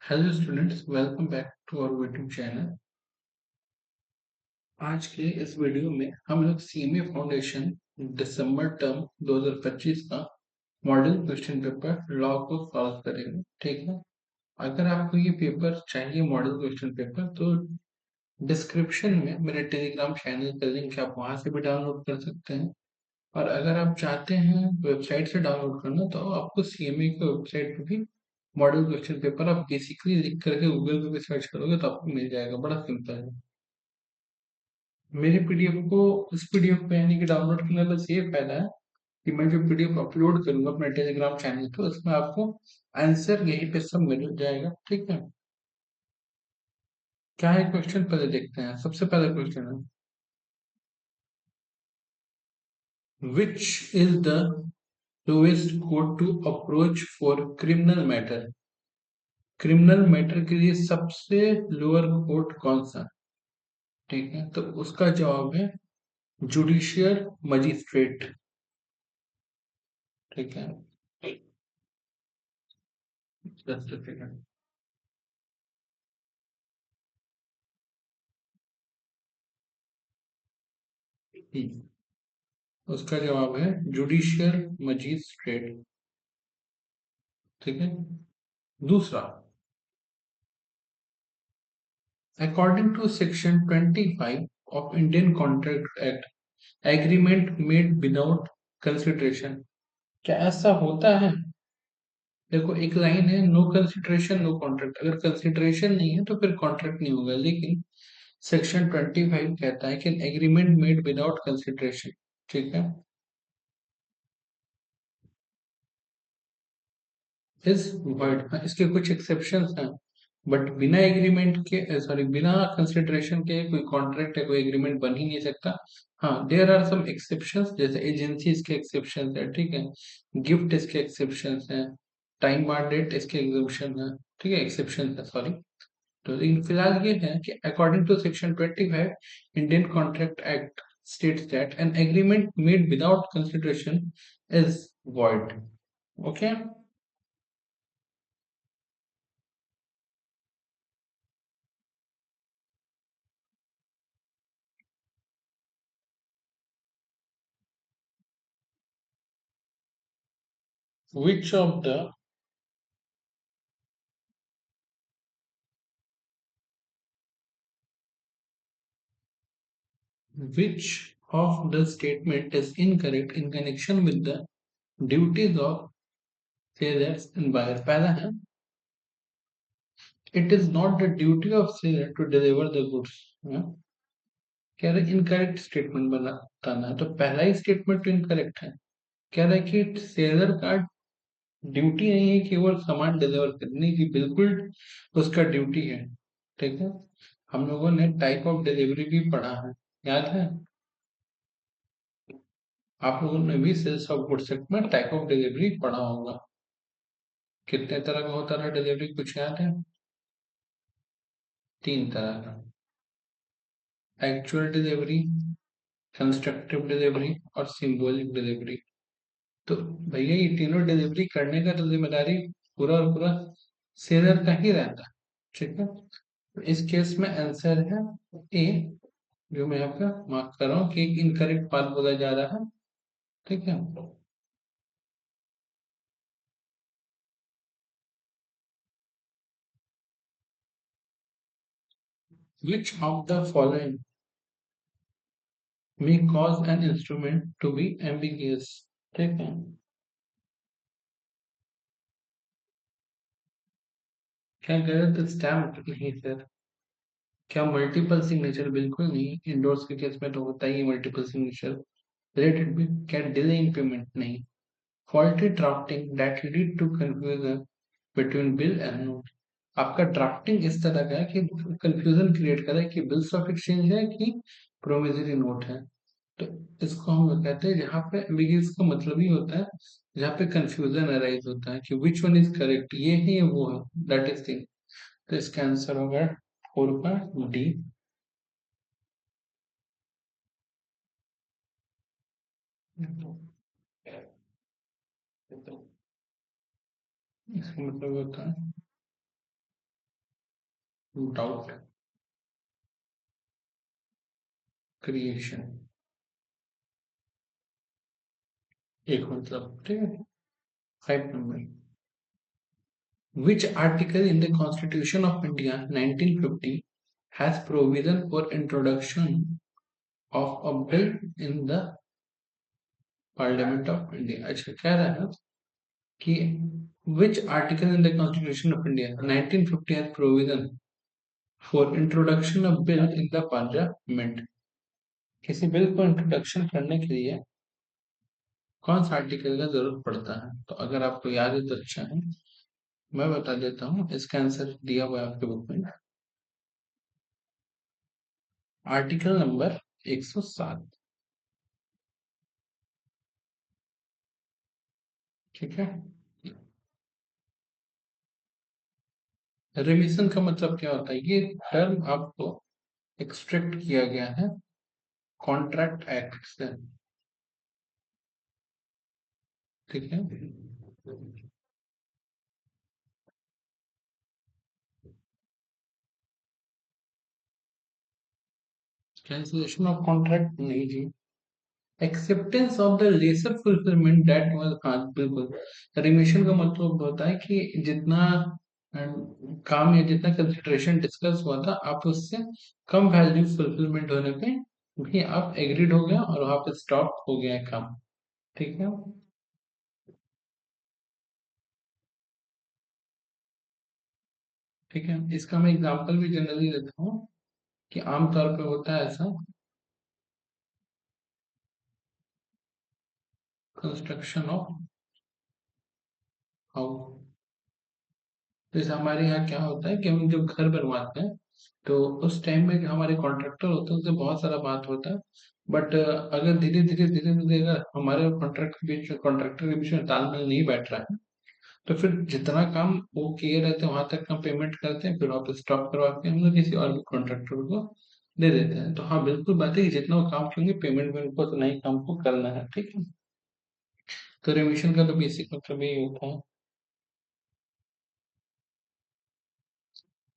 Hello students, welcome back to our YouTube channel. आज के इस वीडियो में हम लोग सीएमए फाउंडेशन दिसंबर टर्म 2025 का मॉडल क्वेश्चन पेपर लॉ को सॉल्व करेंगे। ठीक है। अगर आपको ये पेपर चाहिए मॉडल क्वेश्चन पेपर, तो डिस्क्रिप्शन में मेरे टेलीग्राम चैनल का लिंक है, आप वहां से भी डाउनलोड कर सकते हैं। और अगर आप चाहते हैं वेबसाइट से डाउनलोड करना, तो आपको सीएमए की वेबसाइट पे भी मॉडल क्वेश्चन पेपर आप बेसिकली लिख करके गूगल पे भी सर्च करोगे तो आपको मिल जाएगा। बड़ा सिंपल है। मेरे पीडीएफ को इस पीडीएफ पे यानी कि डाउनलोड करने का बस ये फायदा है कि मैं जो पीडीएफ अपलोड करूंगा अपने टेलीग्राम चैनल पे, उसमें आपको आंसर यहीं पे सब मिल जाएगा। ठीक है। क्या है क्वेश्चन, पहले देखते हैं। सबसे पहला क्वेश्चन है, which is the lowest court to approach for criminal matter. Criminal matter के लिए सबसे लोअर कोर्ट कौन सा। ठीक है, तो उसका जवाब है जुडिशियल मजिस्ट्रेट। ठीक है। Just a second. उसका जवाब है जुडिशियल मजिस्ट्रेट। ठीक है। दूसरा, according to section 25 of Indian contract act, agreement made without consideration. क्या ऐसा होता है? देखो, एक लाइन है, नो कंसिडरेशन नो कॉन्ट्रैक्ट। अगर कंसिडरेशन नहीं है तो फिर कॉन्ट्रैक्ट नहीं होगा, लेकिन सेक्शन 25 कहता है कि एग्रीमेंट मेड विदाउट कंसिडरेशन। ठीक है। इज वर्ड, इसके कुछ एक्सेप्शंस हैं, बट बिना एग्रीमेंट के, सॉरी, बिना कंसिडरेशन के कोई कॉन्ट्रैक्ट या कोई एग्रीमेंट बन ही नहीं सकता। हाँ, देयर आर सम एक्सेप्शंस, जैसे एजेंसी इसके एक्सेप्शंस है। ठीक है। गिफ्ट इसके एक्सेप्शंस हैं। टाइम बार डेट इसके एग्जेप्शन है। ठीक है, एक्सेप्शन है, सॉरी। तो लेकिन फिलहाल ये है कि according to section 25 Indian contract act states that an agreement made without consideration is void. Okay. Which of the Which of the statement is incorrect in connection with the duties of sellers and buyers? पहला है, it is not the duty of seller to deliver the goods. हाँ? कह रहे incorrect statement बताना है, तो पहला ही statement तो इनकरेक्ट है। कह रहा है कि सेलर का ड्यूटी नहीं है केवल सामान डिलीवर करने की, बिल्कुल उसका ड्यूटी है। ठीक है। हम लोगों ने टाइप ऑफ डिलीवरी भी पढ़ा है, याद है? आप लोगों ने भी सेल्स ऑफ गुड्स सेक्टर में टाइप ऑफ डिलीवरी पढ़ा होगा। कितने तरह का होता था डिलीवरी, कुछ याद है? तीन तरह का, एक्चुअल डिलीवरी, कंस्ट्रक्टिव डिलीवरी और सिंबॉलिक डिलीवरी। तो भैया, ये तीनों डिलीवरी करने का तो जिम्मेदारी पूरा और पूरा सेलर का ही रहता है। ठीक है। तो इस केस में आंसर है ए, जो मैं यहाँ पे मार्क कर रहा हूँ कि एक इनकरेक्ट बात बोला जा रहा है। ठीक है। Which of the following may cause an instrument to be ambiguous। ठीक है। क्या गलत स्टैम्प नहीं सर? क्या मल्टीपल सिग्नेचर? बिल्कुल नहीं, इंडोर्स के केस में तो होता ही है मल्टीपल सिग्नेचर। रिलेटेड भी, क्या डिले इन पेमेंट? नहीं। Faulty drafting that lead to confusion between bill and note. आपका ड्राफ्टिंग इस तरह का है कि कंफ्यूजन क्रिएट करे कि बिल्स ऑफ एक्सचेंज है कि प्रोमिसरी नोट है। तो इसको हम लोग कहते हैं, जहाँ पे एम्बिगियस का मतलब ही होता है जहाँ पे कंफ्यूजन अराइज होता है कि विच वन इज करेक्ट, ये है या वो है, दैट इज थिंग। तो इसका आंसर होगा 4 का डी। इसका मतलब होता है डाउट क्रिएशन, एक मतलब, ठीक है। 5 number, which article in the Constitution of India 1950 has provision for introduction of a bill in the Parliament of India? अच्छा कह रहा है कि which article in the Constitution of India 1950 has provision for introduction of bill in the Parliament? किसी bill को introduction करने के लिए कौन सा आर्टिकल का जरूरत पड़ता है? तो अगर आपको याद है तो अच्छा है, मैं बता देता हूँ, इसका आंसर दिया हुआ है आपके बुक में, आर्टिकल नंबर 107। ठीक है। रिमिशन का मतलब क्या होता है? ये टर्म आपको एक्सट्रैक्ट किया गया है कॉन्ट्रैक्ट एक्ट से। ठीक है। कैंसिलेशन ऑफ कॉन्ट्रैक्ट नहीं जी, acceptance of the lesser fulfilment that was, हाँ बिल्कुल। रिमिशन का मतलब होता है कि जितना काम या जितना कंसिडरेशन डिस्कस हुआ था, आप उससे कम वैल्यू फुलफिलमेंट होने पे भी आप एग्रीड हो गया और वहां पे स्टॉप हो गया काम। ठीक है। ठीक है, इसका मैं एग्जांपल भी जनरली देता हूँ कि आमतौर पे होता है ऐसा, कंस्ट्रक्शन ऑफ हाउस। जैसे हमारे यहाँ क्या होता है कि हम जब घर बनवाते हैं, तो उस टाइम में जो हमारे कॉन्ट्रैक्टर होते हैं उनसे बहुत सारा बात होता है। बट अगर धीरे धीरे अगर हमारे कॉन्ट्रैक्टर के बीच में तालमेल नहीं बैठ रहा है, तो फिर जितना काम वो किए रहते हैं वहां तक का पेमेंट करते हैं, फिर वापस स्टॉप करवा के हम लोग किसी और भी कॉन्ट्रैक्टर को दे देते हैं। तो हाँ बिल्कुल बात है कि जितना वो काम करेंगे पेमेंट में उनको उतना ही काम को करना है। ठीक है। तो रिमिशन का तो बेसिक मतलब यही होता है।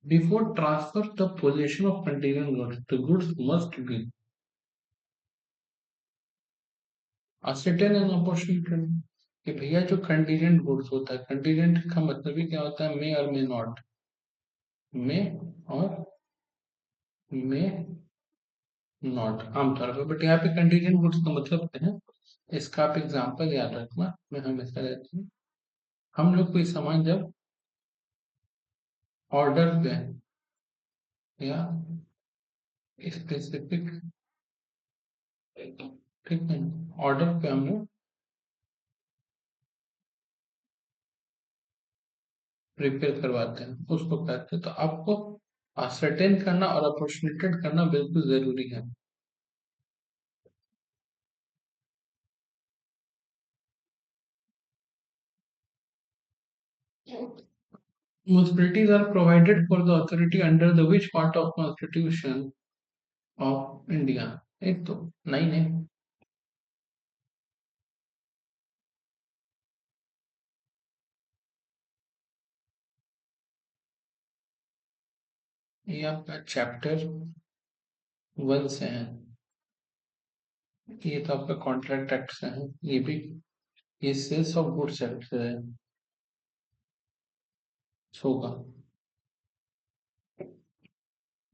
Before transfer the possession of container goods, the goods must be ascertained and apportioned। कि भैया जो कंटीजेंट गुड्स होता है, कंटीजेंट का मतलब ही क्या होता है? मे और मे नॉट, मे और मे नॉट आमतौर पर। बट यहाँ पे कंटीजेंट गुड्स का मतलब क्या है, इसका आप एग्जांपल याद रखना, मैं हमेशा रहती हूँ। हम लोग कोई सामान जब ऑर्डर पे या स्पेसिफिक, ठीक है, ऑर्डर पे हम लोग प्रिपेयर करवाते हैं, उसको कहते हैं। तो आपको सर्टेन करना और अपॉर्चुनेटेड करना बिल्कुल जरूरी है। Municipalities are provided for the authority under the which part of Constitution of India? एक तो नहीं है, ये आपका चैप्टर 1 से है। ये तो आपका कॉन्ट्रैक्ट एक्ट से है, ये भी, ये सेल्स ऑफ गुड्स एक्ट से है, होगा।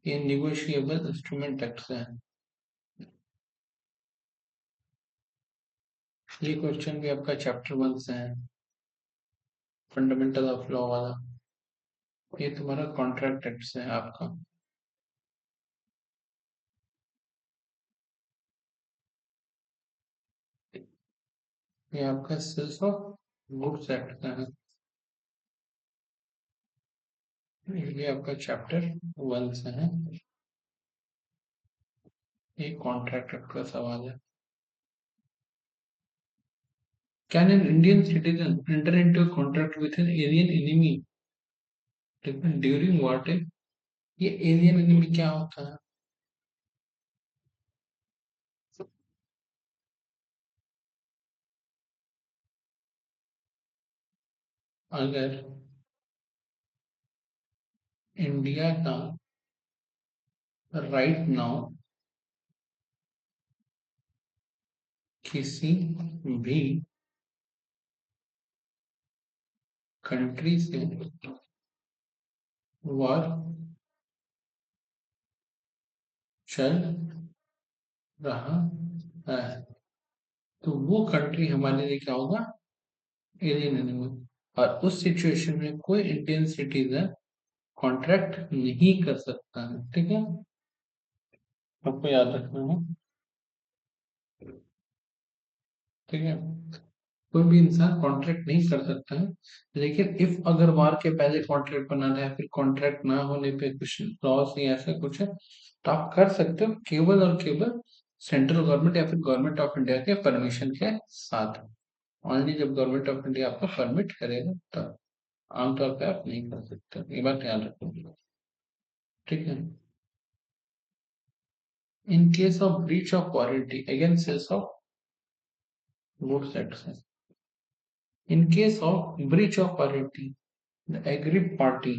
ये निगोशिएबल इंस्ट्रूमेंट एक्ट से है। ये क्वेश्चन भी आपका चैप्टर 1 से है, फंडामेंटल ऑफ लॉ वाला। ये तुम्हारा कॉन्ट्रैक्ट एक्ट से है आपका। ये आपका सेल्स ऑफ गुड्स एक्ट का है। ये आपका चैप्टर 1 से है। ये कॉन्ट्रैक्ट एक्ट का सवाल है। Can an Indian citizen enter into contract with an alien enemy during war time? ये एलियन एनिमी क्या होता है? अगर इंडिया का राइट नाउ किसी भी कंट्री से वॉर चल रहा है, तो वो कंट्री हमारे लिए क्या होगा, एलियन एनिमल। और उस सिचुएशन में कोई इंडियन सिटीजन कॉन्ट्रैक्ट नहीं कर सकता है, ठीक है, आपको याद रखना है, ठीक है। कोई भी इंसान कॉन्ट्रैक्ट नहीं कर सकता है, लेकिन इफ अगर वार के पहले कॉन्ट्रैक्ट बनाना है, फिर कॉन्ट्रैक्ट ना होने पे कुछ लॉस या ऐसा कुछ है, तो आप कर सकते हो केवल और केवल सेंट्रल गवर्नमेंट या फिर गवर्नमेंट ऑफ इंडिया के परमिशन के साथ। ओनली जब गवर्नमेंट ऑफ इंडिया आपको परमिट करेगा तब, आमतौर पे आप नहीं कर सकते, ये बात ध्यान रखो, ठीक है। In case of breach of warranty again sales of good sets, in case of breach of warranty the aggrieved party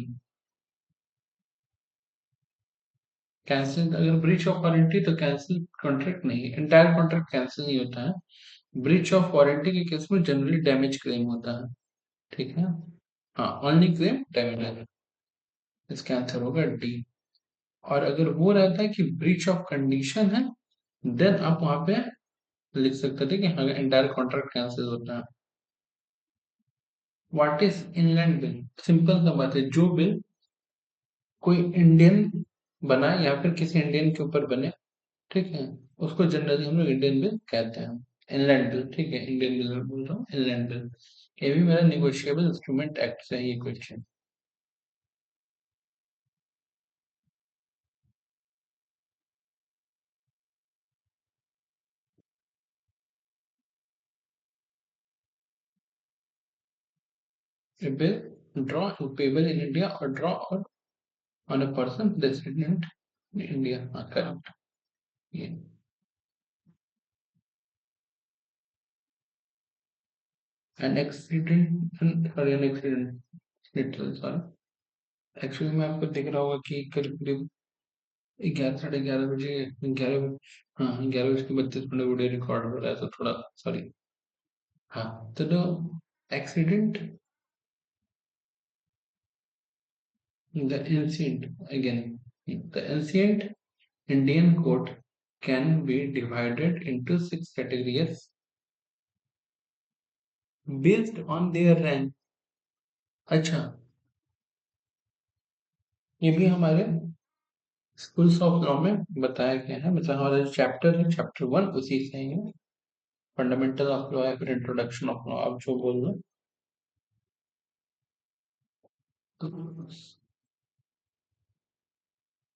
cancel, अगर ब्रीच ऑफ वारंटी तो कैंसिल कॉन्ट्रैक्ट नहीं है, इंटायर कॉन्ट्रैक्ट कैंसिल नहीं होता है। ब्रीच ऑफ वारंटी के case में generally damage claim होता है, ठीक है। हाँ, ओनली क्लेम डैमेज, इसका आंसर होगा डी। और अगर वो रहता है कि ब्रीच ऑफ कंडीशन है, देन आप वहां पे लिख सकते थे कि हाँ इंटायर कॉन्ट्रैक्ट कैंसिल होता है। What is inland bill, simple सा बात है, जो बिल कोई इंडियन बनाए या फिर किसी इंडियन के ऊपर बने, ठीक है, उसको जनरली हम लोग इंडियन बिल कहते हैं, इनलैंड बिल, ठीक है, इंडियन बिल बोल रहा हूँ, इनलैंड बिल। ये भी मेरा निगोशिएबल इंस्ट्रूमेंट एक्ट से है ये question. A bill draw payable in India or draw on a person resident in India, हाँ correct, ये an accident, sorry an accident, literal sorry, actually में आपको दिख रहा होगा कि करीब करीब 11 साढ़े 11 बजे, 11, हाँ 11 बज के 32 मिनट वीडियो रिकॉर्ड हो रहा है, तो थोड़ा सॉरी। हाँ, तो accident, the ancient, again, the ancient Indian code can be divided into 6 categories based on their rank। अच्छा, ये भी हमारे स्कूल्स ऑफ लॉ में बताया गया है, मतलब हमारा जो चैप्टर है चैप्टर 1 उसी से ही है, फंडामेंटल ऑफ लॉ या फिर इंट्रोडक्शन ऑफ लॉ, आप जो बोल लो। तो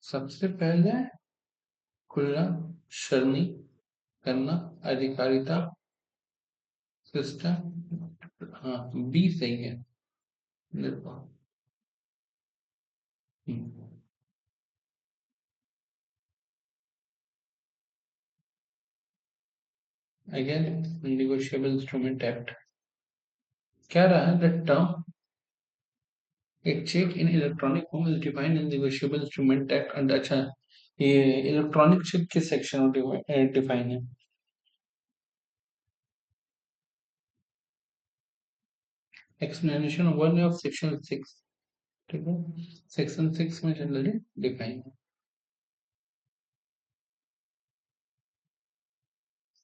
सबसे पहले खुलना, शर्नी करना, अधिकारिता, सिस्टम, हाँ बी सही है, निर्भर। अगेन negotiable instrument act क्या रहा है, the term a check in electronic form is defined in negotiable instrument act and अच्छा, ये इलेक्ट्रॉनिक चेक किस सेक्शन में डिफाइन है, एक्सप्लेनेशन 1 ऑफ सेक्शन 6, ठीक है, सेक्शन 6 में जनरली डिफाइन है,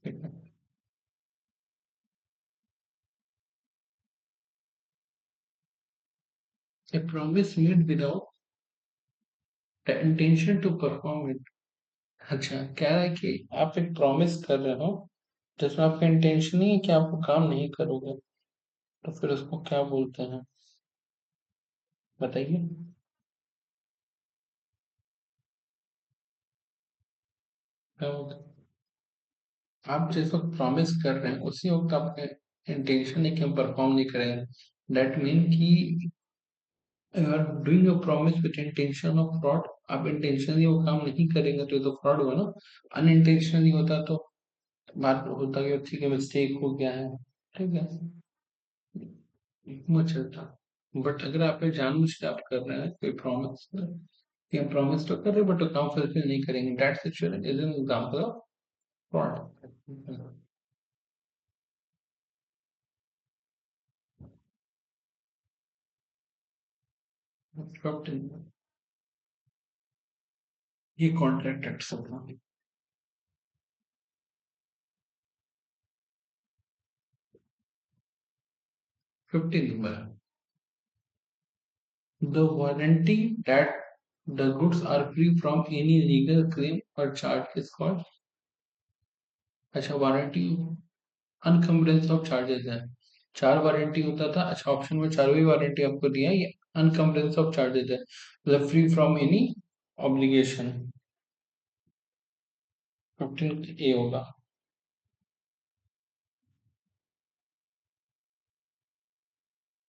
ठीक है। A promise made without the intention to perform it, अच्छा कह रहा है कि आप एक प्रॉमिस कर रहे हो जिसमें आपका इंटेंशन नहीं है कि आप वो काम नहीं करोगे, तो फिर उसको क्या बोलते हैं, बताइए। क्या बोलते हैं? आप जिस वक्त प्रॉमिस कर रहे हैं उसी वक्त आपका इंटेंशन है कि हम परफॉर्म नहीं करेंगे, दैट मीन कि you are doing a promise with intention of fraud, आप इंटेंशनली वो काम नहीं करेंगे तो ये तो फ्रॉड हुआ ना, अनइंटेंशनली होता तो बात होता कि ठीक है मिस्टेक हो गया है, ठीक है, वो चलता। बट अगर आप ये जानबूझ के आप कर रहे हैं कोई प्रॉमिस, कि हम प्रॉमिस तो कर रहे हैं बट काम फुलफिल नहीं करेंगे, that situation is an example of fraud. 15, ये कॉन्ट्रैक्ट एक्ट सब 15 number, the warranty that the goods are free from any legal claim or charge is called, अच्छा वारंटी अनकम्बरेंस ऑफ चार्जेस है, चार वारंटी होता था, अच्छा ऑप्शन में चारों वारंटी आपको दिया है, ये अनकम्बरेंस ऑफ चार्जेस है, मतलब फ्री फ्रॉम एनी ऑब्लिगेशन। 15 ए होगा।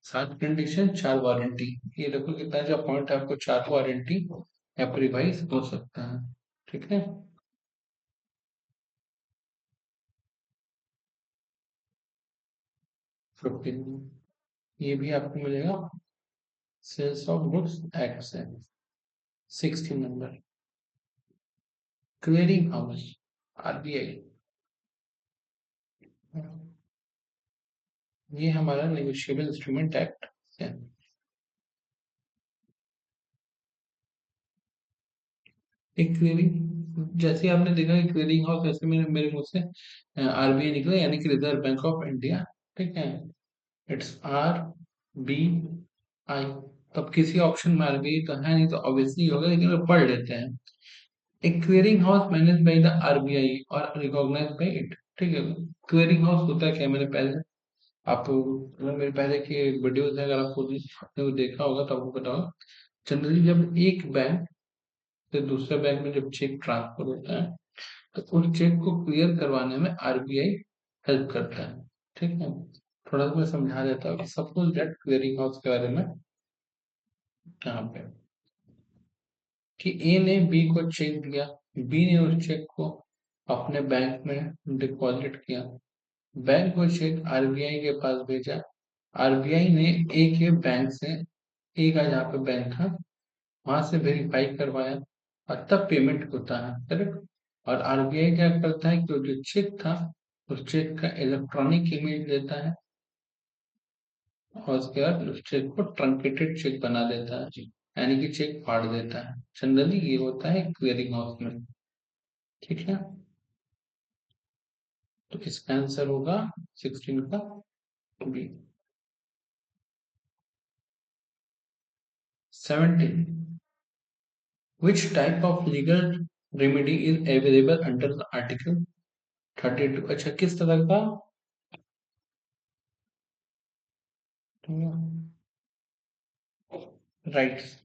सात कंडीशन चार वारंटी, ये देखो कितना जो पॉइंट है, आपको चार वारंटी यहाँ पर रिवाइज हो सकता है, ठीक है। 15 ये भी आपको मिलेगा सेल्स ऑफ गुड्स एक्ट से। 16 नंबर, क्लियरिंग हाउस, आरबीआई, ये हमारा नेगोशिएबल इंस्ट्रूमेंट एक्ट है। एक क्लियरिंग, जैसे आपने देखा कि क्लियरिंग हाउस, ऐसे मेरे मेरे मुंह से आरबीआई निकला, यानी कि रिजर्व बैंक ऑफ इंडिया, ठीक है। It's R B I. तब किसी ऑप्शन में आरबीआई तो है नहीं, तो ऑब्वियसली होगा, लेकिन वो पढ़ लेते हैं। एक clearing house manage by the RBI और रिकॉग्नाइज बाय इट, ठीक है। क्लियरिंग हाउस होता है क्या, मैंने पहले आप मतलब मेरे पहले के वीडियोस हैं, अगर आपने वो देखा होगा तो आपको पता होगा। जनरली जब एक बैंक से दूसरे बैंक में जब चेक ट्रांसफर होता है, तो उस चेक को क्लियर करवाने में आरबीआई हेल्प करता है, ठीक है। थोड़ा सा मैं समझा देता हूँ कि सपोज दैट क्लियरिंग हाउस के बारे में, यहाँ पे कि ए ने बी को चेक दिया, बी ने उस चेक को अपने बैंक में डिपॉजिट किया, बैंक को चेक आरबीआई के पास भेजा, आरबीआई ने ए के बैंक से, ए का जहाँ पे बैंक था वहां से वेरीफाई करवाया, और तब पेमेंट होता है, करेक्ट। और आरबीआई क्या करता है कि वो जो चेक था, उस चेक का इलेक्ट्रॉनिक इमेज लेता है, और उसके बाद उस चेक को ट्रंकेटेड चेक बना देता है, यानी कि चेक फाड़ देता है। जनरली ये होता है क्लियरिंग हाउस में, ठीक है। तो इसका आंसर होगा 16 का B. 17, which type of legal remedy is available under the article 32, अच्छा किस तरह का राइट्स,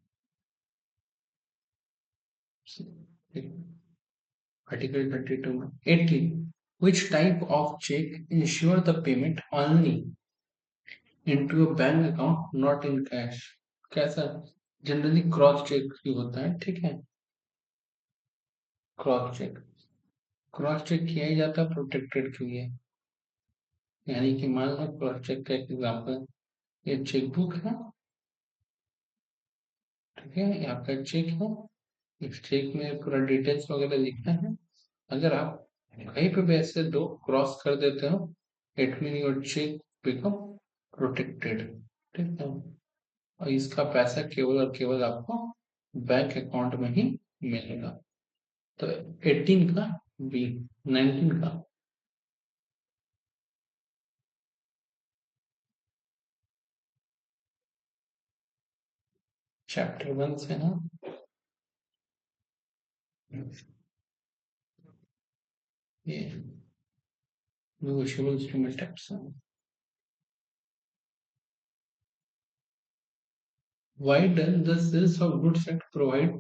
आर्टिकल 32 में। 18, which type of check ensure the payment only into a bank account not in cash, कैसा, जनरली क्रॉस चेक ही होता है, ठीक है। क्रॉस चेक, क्रॉस चेक किया ही जाता है प्रोटेक्टेड के लिए, यानी कि मान लो क्रॉस चेक का एक एग्जाम्पल, ये चेकबुक है, ठीक है, ये आपका चेक है, इस चेक में पूरा डिटेल्स वगैरह लिखना है, अगर आप कहीं पे भी ऐसे दो क्रॉस कर देते हो, it mean your check become protected, ठीक है। और इसका पैसा केवल और केवल आपको बैंक अकाउंट में ही मिलेगा। तो 18 का बी। 19 का, चैप्टर 1 से ना, ये negotiable instrument acts, why does the sales of goods act provide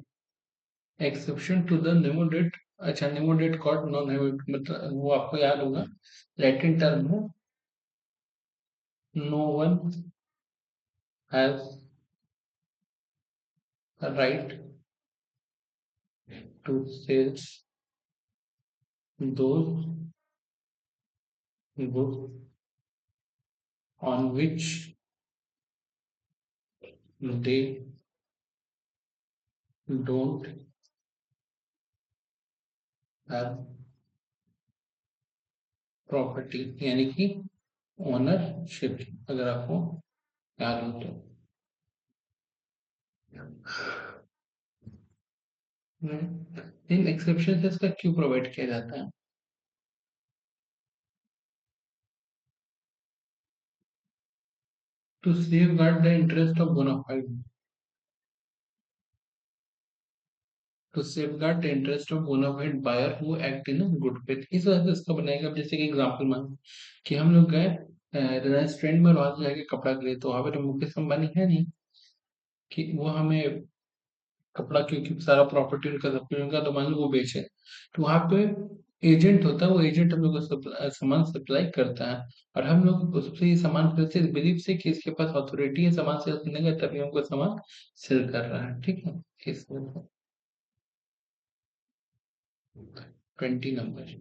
exception to the nemo date, अच्छा nemo date court non मतलब वो आपको याद होगा, लैटिन टर्म है, no one has a right to sell those goods on which they don't have property, यानी कि ownership, अगर आपको याद हो तो। इन एक्सेप्शन से इसका क्यों प्रोवाइड किया जाता है? To safeguard the interest of bona fide, to safeguard the interest of bona fide buyer who act in good faith. इस वजह से इसका बनाएगा। अब जैसे कि एग्जांपल मान कि हम लोग गए रिलायंस ट्रेंड में, और वहां से जाके कपड़ा खरीदे, तो वहां पे तो मुकेश अंबानी है नहीं कि वो हमें कपड़ा, क्योंकि सारा प्रॉपर्टी उनका, सब कुछ उनका, तो मान लो वो बेचे, तो वहां पे एजेंट होता है, वो एजेंट हम लोग को सामान सप्लाई करता है, और हम लोग उससे ये सामान खरीदते हैं बिलीव से कि इसके पास अथॉरिटी है सामान सेल करने का, तभी हमको सामान सेल कर रहा है। ठीक है, इस 20 number.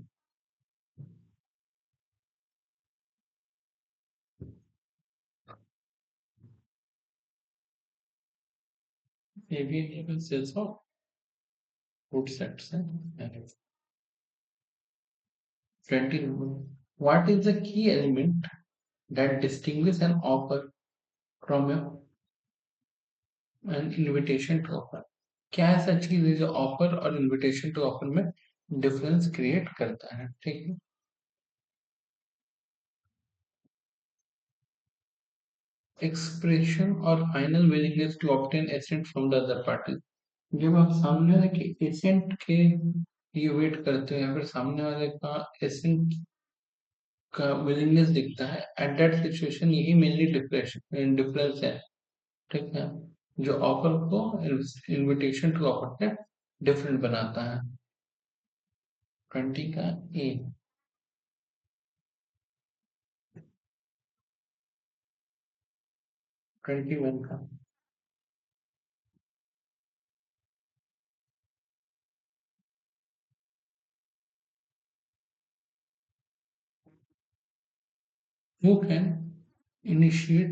ABN sales of food sets and 20 number. What is the key element that distinguishes an offer from an invitation to offer? क्या ऐसा चीज है जो ऑफर और इनविटेशन टू ऑफर में डिफरेंस क्रिएट करता है? ठीक है, एक्सप्रेशन और final willingness to obtain assent from the other party. जब आप सामने वाले के एसेंट के लिए वेट करते हो, या फिर सामने वाले का एसेंट का विलिंगनेस दिखता है, एट दैट सिचुएशन, यही मेनली डिफरेंस डिफरेंस है। ठीक है, जो ऑफर को इनविटेशन टू ऑफर से डिफरेंट बनाता है। 20 का ए। 21 का who can initiate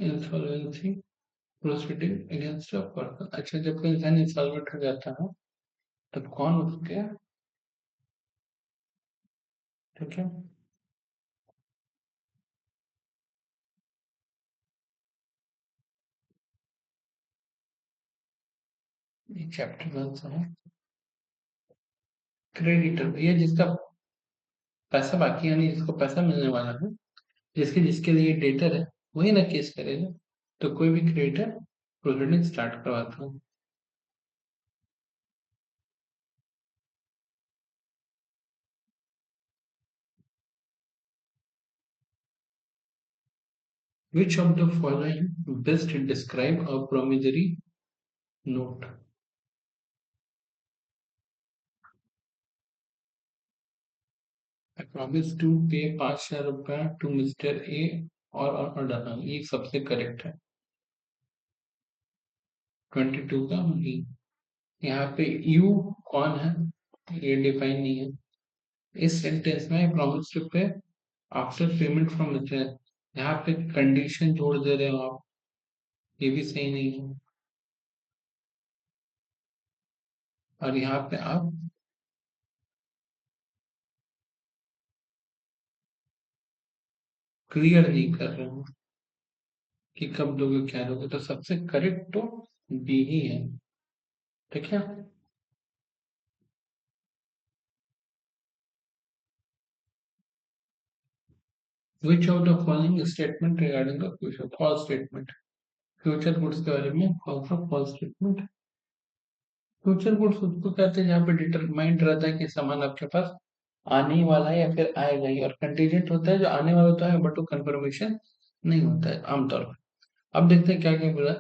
insolvency proceeding against a person. अच्छा, जब कोई इंसान इंसॉल्वेंट हो जाता है, तब कौन उसके, ठीक है, ये चैप्टर कौन सा है? क्रेडिटर, भैया जिसका पैसा बाकी, यानी जिसको पैसा मिलने वाला है, जिसके जिसके लिए डेटर है, वही ना केस करेगा। तो कोई भी क्रेडिटर प्रोसीडिंग स्टार्ट करवाता है। Which of the following best describe a promissory note? I promise to pay 5,000 रुपया to Mr. A और ऑर्डर, ये सबसे करेक्ट है। 22 का बी। यहाँ पे यू कौन है, ये डिफाइन नहीं है। इस सेंटेंस में प्रॉमिस टू पे आफ्टर पेमेंट फ्रॉम मिस्टर, यहाँ पे कंडीशन जोड़ दे रहे हो आप, ये भी सही नहीं है। और यहाँ पे आप क्लियर नहीं कर रहे हो कि कब दोगे क्या दोगे, तो सबसे करेक्ट तो बी ही है। ठीक है, which of the following statement regarding the future? False statement। Future goods के बारे में कौन सा फॉल्स स्टेटमेंट? फ्यूचर गुड्स उसको कहते हैं जहाँ पे डिटरमाइंड रहता है कि सामान आपके पास आने ही वाला है या फिर आएगा ही, और कंटीजेंट होता है जो आने वाला होता है बट वो कंफर्मेशन नहीं होता है आमतौर पर। अब देखते हैं क्या क्या बोला।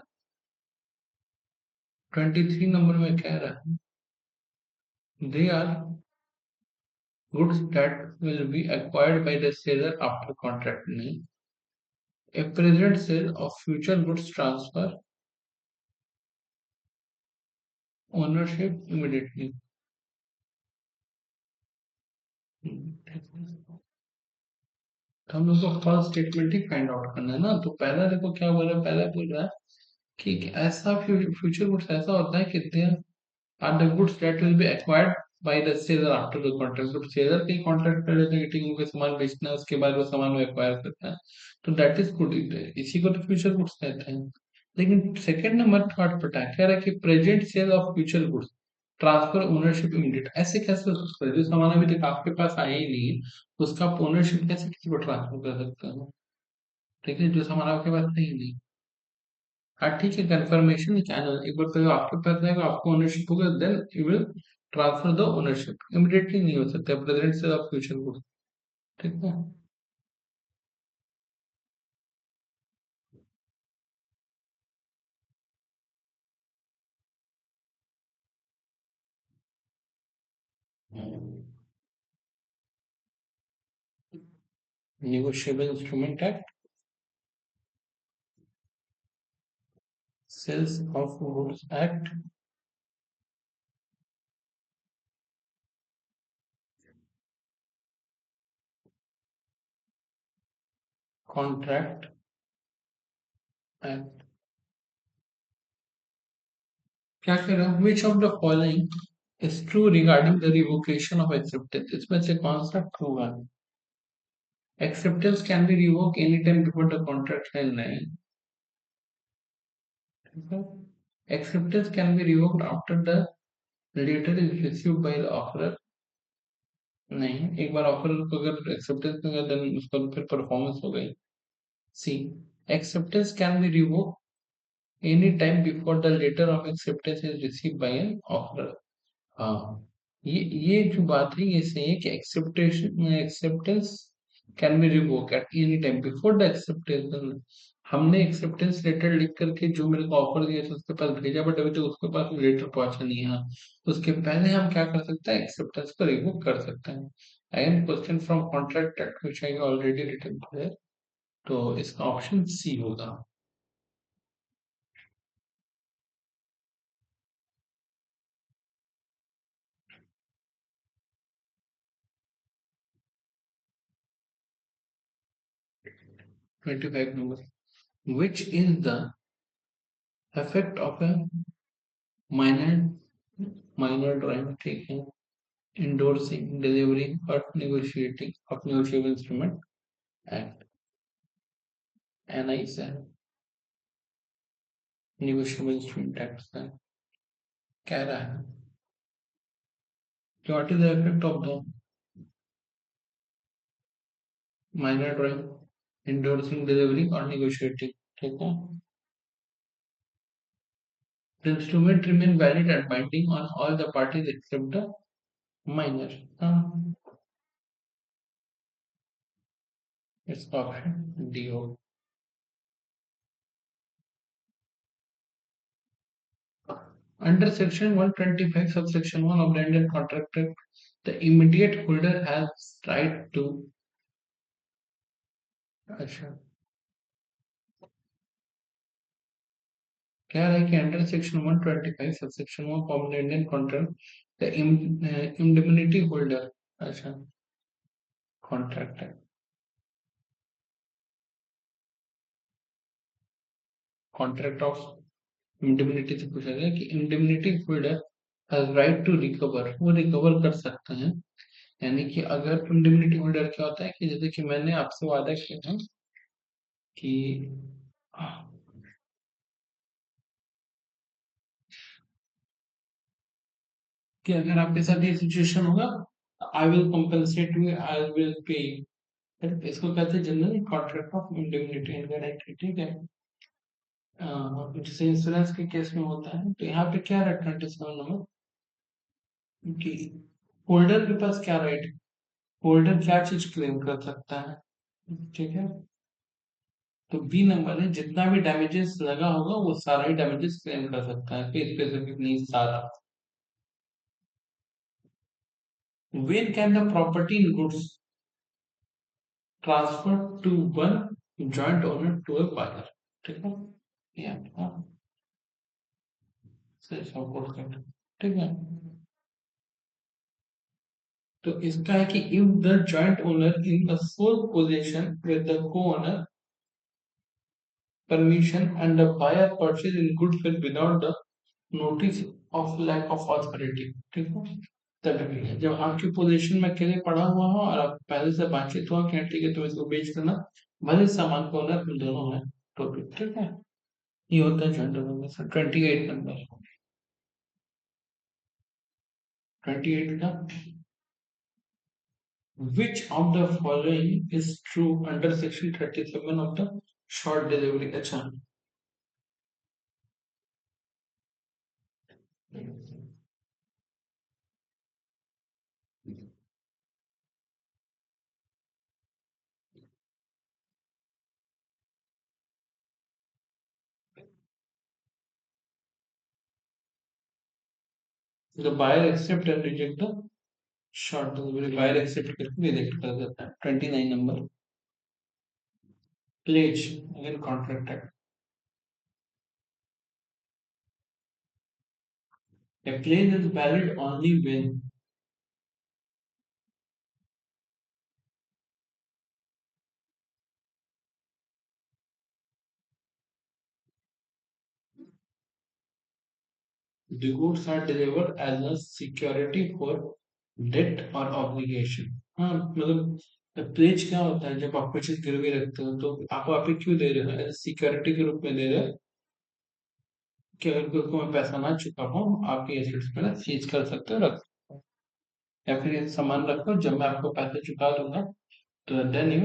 23 नंबर में कह रहा है, they are goods that will be acquired by the seller after contract. नहीं, a present sale of future goods transfer ownership immediately. तो हम लोग को फर्स्ट स्टेटमेंट ही फाइंड आउट करना है ना। तो पहला देखो क्या बोल रहा है, पहला बोल रहा है ठीक है, ऐसा फ्यूचर गुड्स ऐसा होता है कि they are the goods that will be acquired by the seller after the contract. जब सेलर की कॉन्ट्रैक्ट कर लेते हैं कि ठीक है, मुझे सामान बेचना है, उसके बाद वो सामान वो एक्वायर करता है, तो दैट इज गुड। इसी को तो फ्यूचर गुड्स कहते हैं। लेकिन सेकंड नंबर थर्ड पर कह रहा है कि present sale of future goods transfer ownership immediate. ऐसे कैसे हो सकता है? जो सामान अभी तक आपके पास आया ही नहीं है, उसका ओनरशिप कैसे किसी को ट्रांसफर कर सकते हो? ठीक है, जो सामान आपके पास नहीं नहीं। हाँ ठीक है, कंफर्मेशन चैनल एक बार पहले आपके पास रहेगा, आपको ओनरशिप होगा, then you will transfer the ownership. Immediately नहीं हो सकता, प्रेजेंट से आप फ्यूचर को। ठीक है। Negotiable instrument act, sales of goods act, contract act. क्या कह रहा हूँ? Which of the following is true regarding the revocation of acceptance? इसमें से कौन सा ट्रू है? Acceptance can be revoke any time before the contract है, नहीं। Acceptance can be revoked after the letter is received by the offerer, नहीं। एक बार offer को अगर एक्सेप्टेंस में गया देन उसका फिर परफॉर्मेंस हो गई। C, acceptance can be revoke any time before the letter of acceptance is received by an offerer. हाँ, ये जो बात है ये सही है कि acceptation acceptance can be revoke at any time before the acceptance. हमने एक्सेप्टेंस लेटर लिख करके जो मेरे को ऑफर दिया था उसके पास भेजा, बट अभी तक उसके पास लेटर पहुंचा नहीं है। उसके पहले हम क्या कर सकते हैं? एक्सेप्टेंस को रिवोक कर सकते हैं। Again question from contract act which I already written है, तो इसका ऑप्शन सी होगा। 25 number, which is the effect of a minor minor drawing, ठीक है, endorsing, delivering or negotiating of negotiable instrument act, NI से negotiable instrument act से कह रहा है कि what is the effect of the minor drawing, endorsing, delivering or negotiating, ठीक है। The instrument remain valid and binding on all the parties except the minor। हाँ, इसका ऑप्शन डी हो। Under Section 125, subsection 1 of the Indian Contract Act, the immediate holder has right to। अच्छा, क्या है कि under section 125 subsection 1 of the Indian contract the indemnity holder. अच्छा, contract है, contract of indemnity से पूछा गया कि indemnity holder has right to recover, वो रिकवर कर सकते हैं। यानी कि अगर इंडemnity होल्डर क्या होता है कि जैसे कि मैंने आपसे वादा किया था कि अगर आपके साथ ये सिचुएशन होगा, I will compensate you, I will pay you. इसको कहते हैं general contract of indemnity and guarantee, ठीक है। जैसे इंश्योरेंस के केस में होता है, तो यहाँ पे क्या है 27 नंबर कि होल्डर के पास क्या राइट है, होल्डर क्या चीज क्लेम कर सकता है, ठीक है। तो बी नंबर है, जितना भी डैमेजेस लगा होगा वो सारा ही डैमेजेस क्लेम कर सकता है, कोई स्पेसिफिक नहीं, सारा। When can the property in goods transfer to one joint owner to a buyer, ठीक है। या से सपोर्ट करना, ठीक है। तो इसका है कि if the joint owner in the sole position with the co owner permission and the buyer purchase in good faith without the notice of lack of authority, ठीक है। तभी भी है जब आपकी पोजीशन में अकेले पड़ा हुआ हो और आप पहले से बातचीत हुआ कि ठीक है तुम इसको बेच देना, भले सामान को ओनर हम दोनों हैं टोटल, ठीक है। ये होता है जॉइंट ओनर। 28 नंबर, 28 का, which of the following is true under section 37 of the short delivery, अच्छा। the buyer accept and reject the short delivery, buyer accept करके reject कर देता है। 29 number, pledge, again contract act, a pledge is valid only when the goods are delivered as a security for debt or obligation। हाँ मतलब pledge क्या होता है, जब आप कुछ चीज गिरवी रखते हो तो आप ही क्यों दे रहे हो, एज सिक्योरिटी के रूप में दे रहे हो कि अगर कोई को मैं पैसा ना चुका पाऊँ आपके एसेट्स पे ना सीज कर सकते हो, रख सकते हो, या फिर ये सामान रखो जब मैं आपको पैसे चुका दूंगा तो then you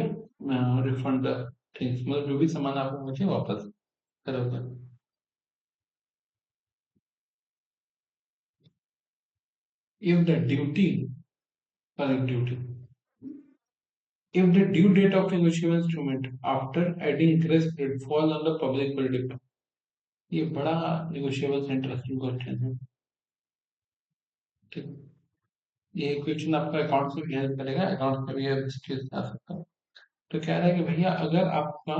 refund the things, मतलब जो भी सामान आपको मुझे वापस करोगे। If the duty, correct duty, if the due date of negotiable instrument after adding grace period fall on the public verdict, ये बड़ा negotiable इंटरेस्टिंग क्वेश्चन है, ठीक। ये क्वेश्चन आपका अकाउंट से भी हेल्प करेगा, अकाउंट में भी ये चीज आ सकता है। तो कह रहा है कि भैया अगर आपका,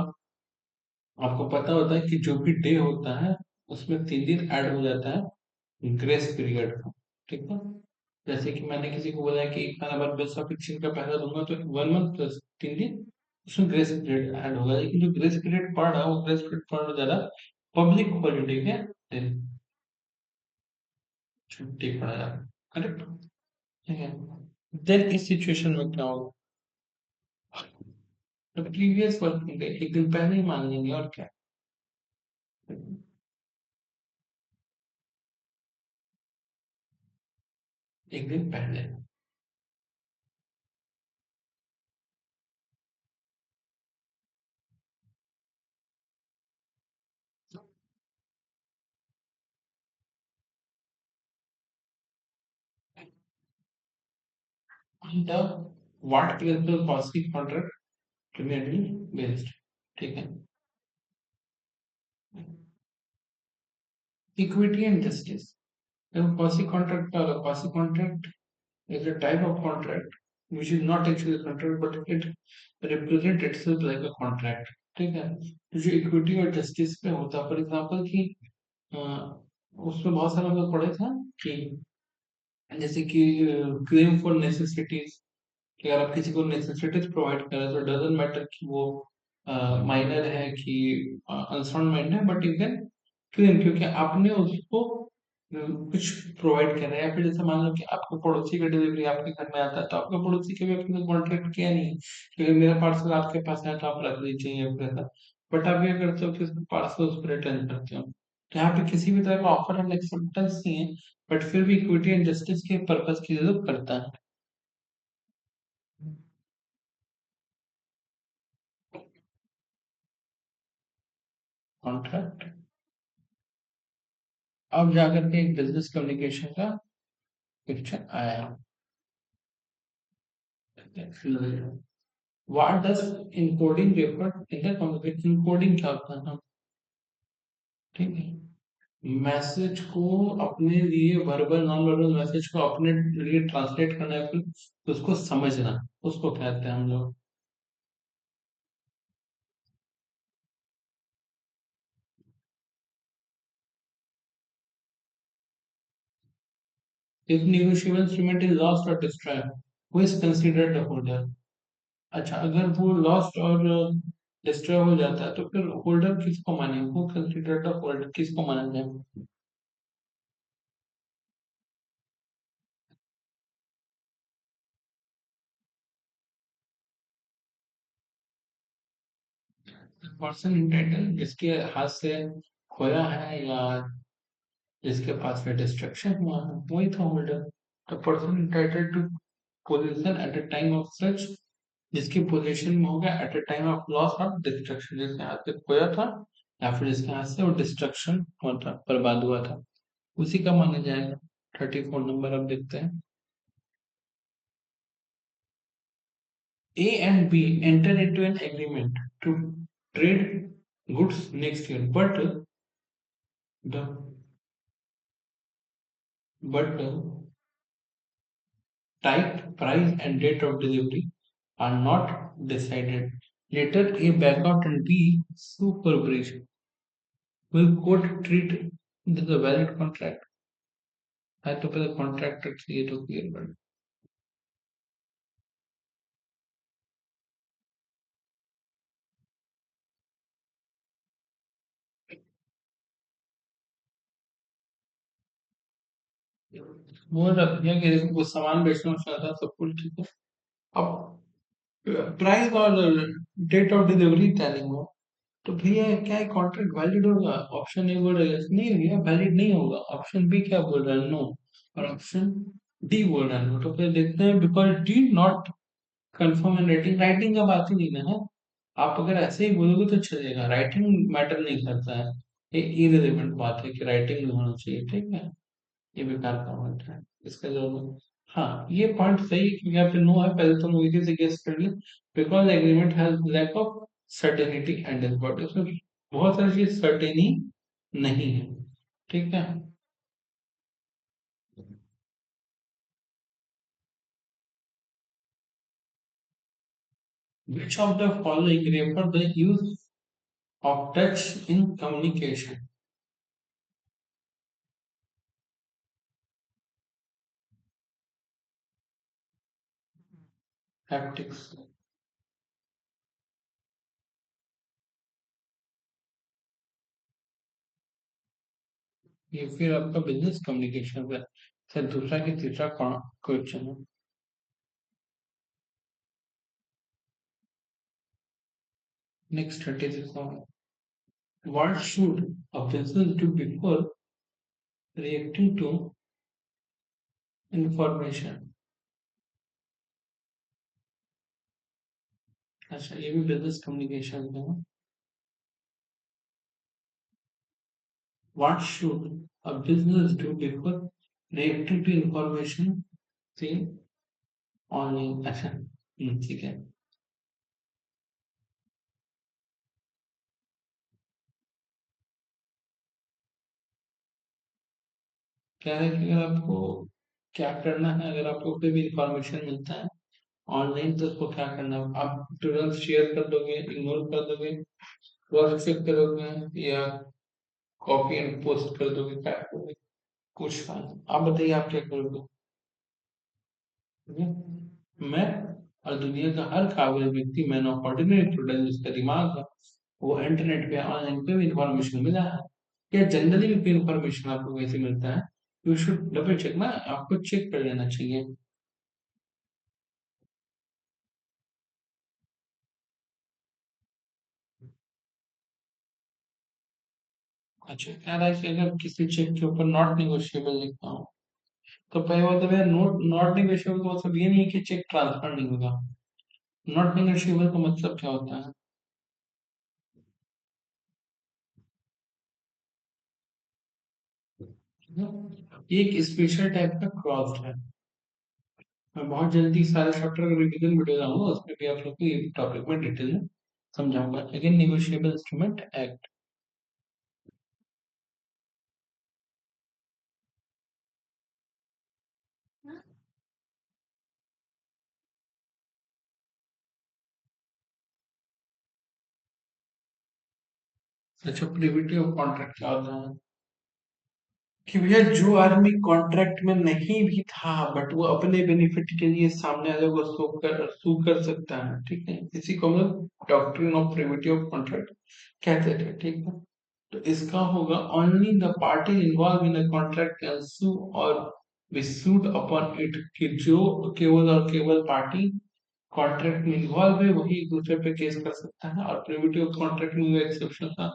आपको पता होता है कि जो भी डे होता है उसमें 3 दिन ऐड हो जाता है ग्रेस पीरियड का, ठीक है। जैसे कि मैंने किसी को बोला कि मैं अगर बेस्ट ऑफ एक्सचेंज का पैसा दूंगा तो 1 मंथ प्लस 3 दिन उसमें ग्रेस पीरियड ऐड होगा, लेकिन जो ग्रेस पीरियड पड़ रहा है वो ग्रेस पीरियड पड़ जा रहा है पब्लिक हॉलीडे के दिन, छुट्टी पड़ा जा रहा है, करेक्ट, ठीक है। देन इस सिचुएशन में क्या होगा, तो प्रीवियस वर्किंग डे एक दिन पहले ही मान लेंगे और क्या, एक दिन पहले। the what principal policy contract primarily based, ठीक है। इक्विटी एंड जस्टिस, देखो पॉलिसी कॉन्ट्रैक्ट क्या होगा, policy contract is a type of contract which is not actually a contract but it represent itself like a contract, ठीक है। तो जो equity और जस्टिस पे होता है, फॉर एग्जांपल कि अ, उसमें बहुत सारे लोग पढ़े थे कि जैसे कि क्लेम फॉर नेसेसिटीज, कि अगर आप किसी को नेसेसिटीज प्रोवाइड कर रहे हो तो डजंट मैटर कि वो माइनर है कि अनसाउंड माइंड है, बट यू कैन क्लेम क्योंकि आपने उसको कुछ प्रोवाइड कर रहा है। या फिर जैसे मान लो कि आपके पड़ोसी का डिलीवरी आपके घर में आता है तो आपके पड़ोसी के भी अपने कॉन्ट्रैक्ट किया नहीं क्योंकि मेरा पार्सल आपके पास है तो आप रख लीजिए या फिर ऐसा, बट आप ये करते हो कि पार्सल उस पर रिटर्न करते हो। तो यहाँ पे किसी भी तरह का ऑफर एंड एक्सेप्टेंस नहीं है, बट फिर भी इक्विटी एंड जस्टिस के पर्पज की जरूरत करता है कॉन्ट्रैक्ट। अब जाकर के एक बिजनेस कम्युनिकेशन का पिक्चर आया, what does encoding refer in the communication, encoding क्या होता है ना, ठीक है। मैसेज को अपने लिए वर्बल नॉन वर्बल मैसेज को अपने लिए ट्रांसलेट करना है, फिर उसको समझना, उसको कहते हैं हम लोग। If negotiable instrument is lost or destroyed, who is considered the holder। अच्छा अगर वो लॉस्ट और डिस्ट्रॉय हो जाता है तो फिर होल्डर किसको माने, वो कंसिडर्ड होल्डर किसको माना जाए? पर्सन इंटाइटल जिसके हाथ से खोया है या जिसके पास में डिस्ट्रक्शन हुआ है वही था holder. The person entitle to position at the time of such, जिसकी पोजीशन में होगा at the time of loss और डिस्ट्रक्शन, जिसके हाथ से खोया था या फिर जिसके हाथ से वो डिस्ट्रक्शन हुआ था, बर्बाद हुआ था, उसी का माना जाएगा। 34 नंबर अब देखते हैं। A and B enter into an agreement to trade goods next year, the but the type, price, and date of delivery are not decided. Later, A back out and B sue for breach. Will court treat this a valid contract? है तो पहले contractor चाहिए तो clear कर। वो रख दिया कि देखो कुछ सामान बेचना चाहता सब कुछ ठीक है। अब प्राइस और डेट ऑफ डिलीवरी तय नहीं हुआ तो भैया क्या है कॉन्ट्रैक्ट वैलिड होगा? ऑप्शन ए बोल रहा है नहीं भैया वैलिड नहीं होगा, ऑप्शन बी क्या बोल रहा है नो, और ऑप्शन डी बोल रहा है नो। तो फिर देखते हैं because D not confirm in writing, writing का बात ही नहीं ना है। आप अगर ऐसे ही बोलोगे तो चलेगा, राइटिंग मैटर नहीं करता है। ये इररिलेवेंट बात है कि राइटिंग नहीं होना चाहिए, ठीक है। ये बेकार का पॉइंट है, इसका जवाब हाँ ये पॉइंट सही है क्योंकि यहाँ पे नो है, पहले तो इजी से गेस कर ले। Because agreement has lack of certainty and is but उसमें बहुत सारी चीज सर्टेनी नहीं है, ठीक है। Which of the following refer the use of touch in communication? Haptics. ये फिर आपका बिजनेस कम्युनिकेशन है। सर दूसरा की तीसरा क्वेश्चन है। Next 36 what should a business do before reacting to information? अच्छा ये भी बिजनेस कम्युनिकेशन में है। What should a business do before reacting to information? See online, अच्छा ठीक है। क्या है कि अगर आपको क्या करना है, अगर आपको कोई भी इंफॉर्मेशन मिलता है ऑनलाइन तो उसको क्या करना है, आप तुरंत शेयर कर दोगे, इग्नोर कर दोगे, क्रॉस चेक करोगे या कॉपी एंड पोस्ट कर दोगे, क्या करोगे? कुछ नहीं। आप बताइए आप क्या करोगे? मैं और दुनिया का हर काबिल व्यक्ति मैन ऑफ ऑर्डिनरी स्टूडेंट जिसका दिमाग है वो इंटरनेट पे ऑनलाइन पे भी इंफॉर्मेशन मिला है या जनरली भी इंफॉर्मेशन आपको कैसे मिलता है, यू शुड डबल चेक ना, आपको चेक कर लेना चाहिए। अच्छा कह रहा है कि अगर किसी चेक के ऊपर नॉट निगोशिएबल लिखा हो तो पहले मतलब यार नोट नॉट निगोशिएबल का मतलब ये नहीं है कि चेक ट्रांसफर नहीं होगा। नॉट निगोशिएबल का मतलब क्या होता है? ये एक स्पेशल टाइप का क्लॉज है। मैं बहुत जल्दी सारे चैप्टर का रिवीजन वीडियो लाऊंगा, उसमें भी आप लोग को ये टॉपिक में डिटेल में समझाऊंगा। Again negotiable instrument act. अच्छा प्रिविटी ऑफ कॉन्ट्रैक्ट क्या होता है? कि भैया जो आदमी कॉन्ट्रैक्ट में नहीं भी था बट वो अपने बेनिफिट के लिए सामने वाले को सू कर सकता है, ठीक है। इसी को हम लोग doctrine of privity of contract कहते थे, ठीक है। तो इसका होगा only the party involve in a contract can sue और बी सूड अपॉन इट, कि जो केवल और केवल पार्टी कॉन्ट्रैक्ट में इन्वॉल्व है वही एक दूसरे पे केस कर सकता है। और प्रिविटी ऑफ कॉन्ट्रैक्ट में वो एक्सेप्शन था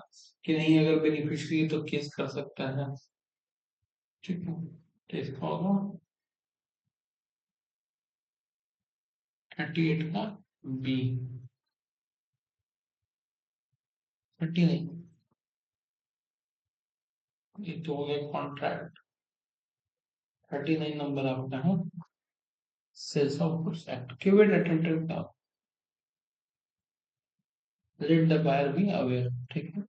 कि नहीं, अगर बेनिफिशियरी है तो केस कर सकता है, ठीक है। तो इसका होगा 38 का बी। 39, ये तो हो गया कॉन्ट्रैक्ट। 39 नंबर आपका है sales of goods act. Caveat emptor का let the buyer be aware, ठीक है।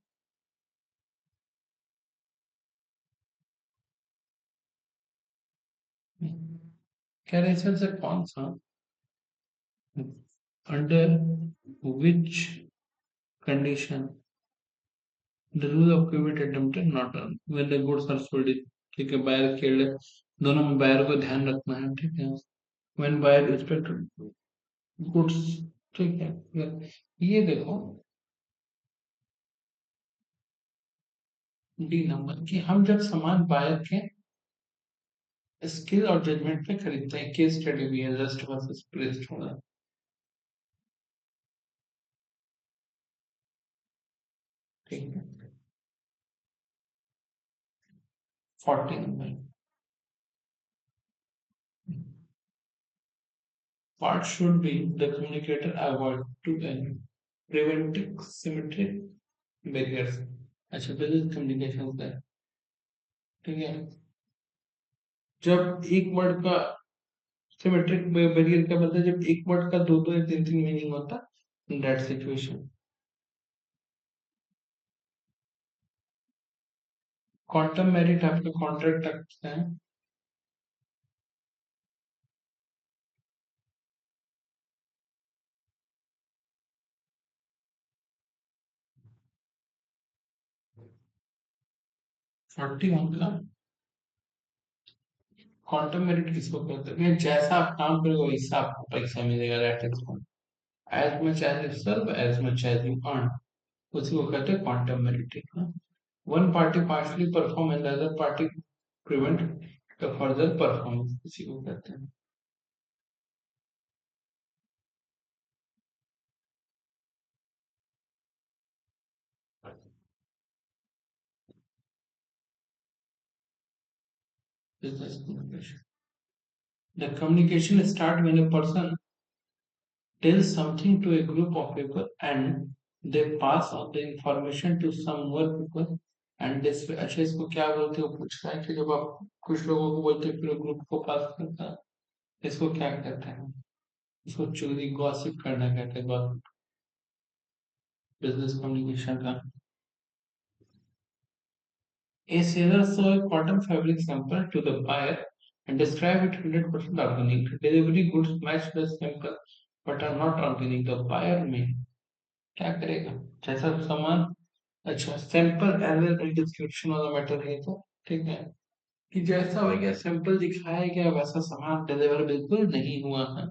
कह रहे हैं सर कौन सा, under which condition the rule of caveat emptor not run when the goods are sold, ठीक है। बायर के दोनों में बायर को ध्यान रखना है, ठीक है। व्हेन बायर एक्सपेक्ट गुड्स, ठीक है। ये देखो डी नंबर कि हम जब सामान बायर के स्किल और जजमेंट पे खरीदते हैं, केस स्टडी भी है जस्ट वर्सेस प्रेस्ड होगा, ठीक है। 40 number, what should be the communicator avoid to prevent symmetric barriers। अच्छा, बिजनेस कम्युनिकेशन का है, ठीक है। जब एक वर्ड का सिमेट्रिक बैरियर का मतलब जब एक वर्ड का दो दो या तीन तीन मीनिंग होता, in that situation. Quantum merit आपका कॉन्ट्रैक्ट रखता है। 41 का क्वांटम मेरिट किसको कहते हैं कि जैसा आप काम करोगे वैसा आपको पैसा मिलेगा, that is as much as you serve as much as you earn, उसी को कहते हैं क्वांटम मेरिट, ठीक है। One party partially perform and other party prevent the further performance, इसी को कहते हैं business communication। The communication start when a person tells something to a group of people and they pass on the information to some more people and this, अच्छा इसको क्या बोलते हो, पूछ रहा है कि जब आप कुछ लोगों को बोलते हो फिर ग्रुप को पास करता है, इसको क्या कहते हैं। इसको चोरी गॉसिप करना कहते हैं, गॉसिप बिजनेस कम्युनिकेशन का। A seller saw a cotton fabric sample to the buyer and described it 100% organic. Delivery goods match the sample but are not organic. The buyer में क्या करेगा, जैसा सामान, अच्छा सैंपल एरर एंड डिस्क्रिप्शन वाला matter है तो, ठीक है। कि जैसा भैया सैंपल दिखाया गया वैसा सामान डिलीवर बिल्कुल नहीं हुआ है,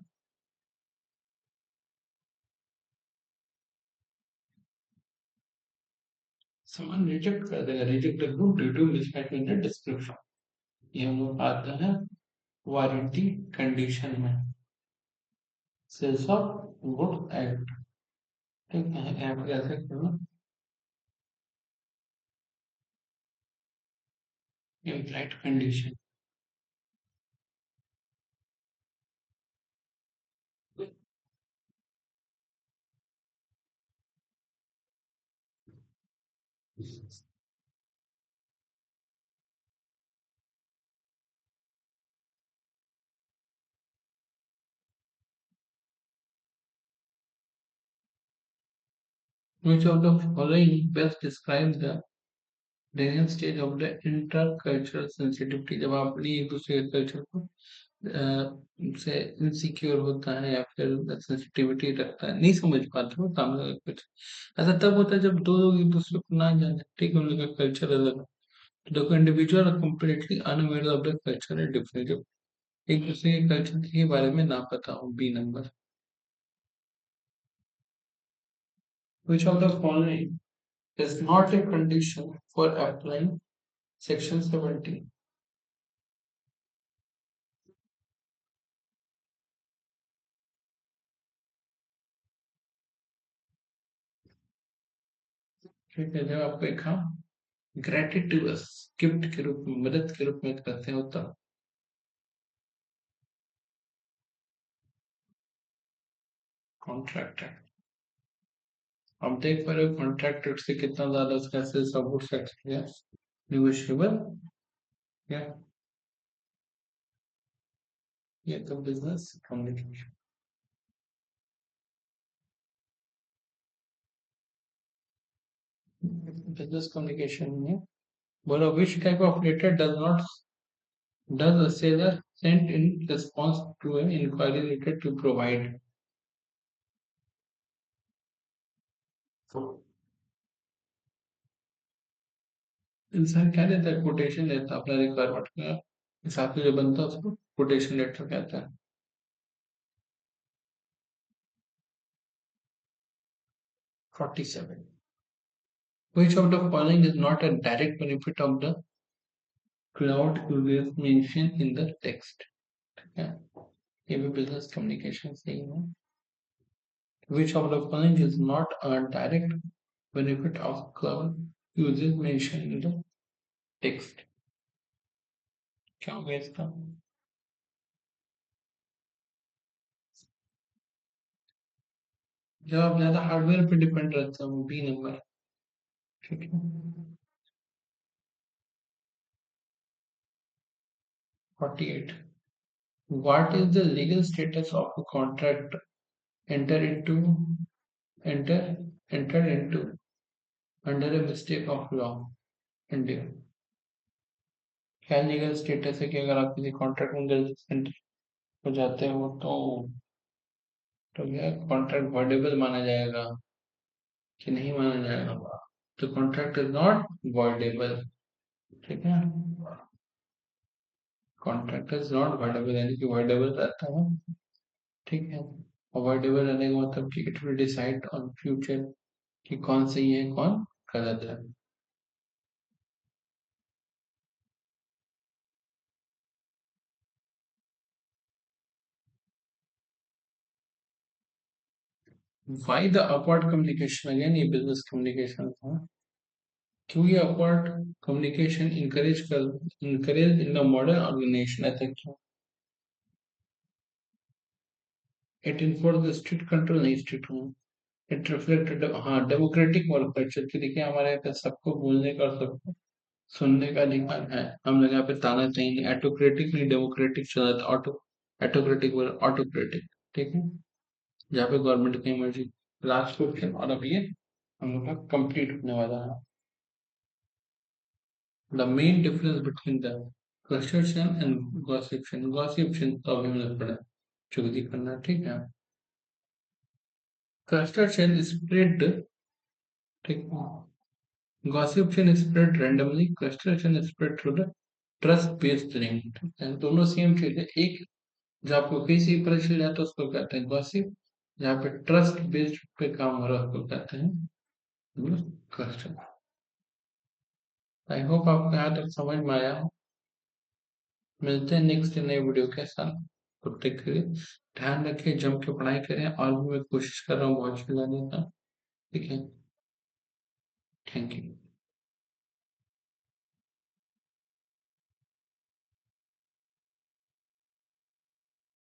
सामान रिजेक्ट कर देगा, reject the good due to mismatch in the description. ये हम लोग आता है वारंटी कंडीशन में, सेल्स ऑफ गुड एक्ट, ठीक है। ऐप कैसे करना, implied condition. Which of the following best describe the Daniel stage of the intercultural sensitivity, जब आप अपनी एक दूसरे के कल्चर को से इनसिक्योर होता है या फिर सेंसिटिविटी रखता है, नहीं समझ पाते हो सामने का कुछ, ऐसा तब होता है जब दो लोग एक दूसरे को ना जाने, ठीक है, उनका कल्चर अलग है। तो देखो individual are completely unaware of the culture and difference, एक दूसरे के कल्चर के बारे में ना पता हो। B number, which of the following is not a condition for applying section 70? ठीक है, जब आपको एक काम ग्रेटिट्यूस गिफ्ट के रूप में, मदद के रूप में करते हो तब कॉन्ट्रैक्टेड। अब देख पा रहे हो कॉन्ट्रैक्टेड से कितना ज्यादा उसका से सपोर्ट सेक्शन है निगोशिएबल, या ये तो बिजनेस कम्युनिकेशन। बिजनेस कम्युनिकेशन में बोलो, which type of letter does a seller send in response to an inquiry letter to provide? इंसान क्या देता है? कोटेशन देता है अपना रिक्वायरमेंट का हिसाब से, जो बनता है उसको कोटेशन लेटर कहता है। 47, which of the following is not a direct benefit of the cloud users mentioned in the text? ठीक है, ये भी बिजनेस कम्युनिकेशन से ही है। Which of the following is not a direct benefit of cloud users mentioned in the text? क्या होगा इसका? जब आप ज्यादा हार्डवेयर पे डिपेंड रहते हो, बी नंबर। ठीक है, 48, what is the legal status of a contract enter into enter entered into under a mistake of law India? क्या लीगल स्टेटस है कि अगर आप किसी कॉन्ट्रैक्ट में गलती से enter हो जाते हो तो क्या कॉन्ट्रैक्ट वॉइडेबल माना जाएगा कि नहीं माना जाएगा? तो कॉन्ट्रैक्ट इज नॉट वॉइडेबल। ठीक है, कॉन्ट्रैक्ट इज नॉट वॉइडेबल यानी कि वॉइडेबल रहता है। ठीक है, अवॉइडेबल रहने का मतलब कि it will decide on future कि कौन सही है कौन गलत है। Why the upward communication, again ये बिजनेस कम्युनिकेशन था। क्यों ये upward communication encourage in the modern organization, ऐसा क्यों? It enforce the strict control, नहीं स्ट्रिक्ट हूँ। इट रिफ्लेक्टेड, हाँ, डेमोक्रेटिक वर्क कल्चर की। देखिए हमारे यहाँ पे सबको बोलने का और सबको सुनने का अधिकार है। हम लोग यहाँ पे तानाशाही नहीं, ऑटोक्रेटिक नहीं, डेमोक्रेटिक चला था। ऑटोक्रेटिक बोला, ऑटोक्रेटिक। ठीक है, जहाँ पे गवर्नमेंट की मर्जी। लास्ट क्वेश्चन, और अब ये हम लोग का कंप्लीट होने वाला है। The main difference between the clusteration and gossipation. Gossipation तो अभी हमने पढ़ा, चुगली करना। ठीक है, क्लस्टरशन स्प्रेड, ठीक है, gossipation spread randomly, clusteration spread through the trust based link. ठीक है, दोनों सेम चीज है। एक जब आपको किसी से पता चल जाए तो उसको कहते हैं गॉसिप, जहाँ पे ट्रस्ट बेस्ड पे काम हो रहा है उसको कहते हैं क्लस्टर। आई होप आपको यहाँ तक समझ में आया हो। मिलते हैं नेक्स्ट नए वीडियो के साथ। तब तक के लिए ध्यान रखें, जम के पढ़ाई करें, और भी मैं कोशिश कर रहा हूँ बहुत चीज लाने का। ठीक है, थैंक यू।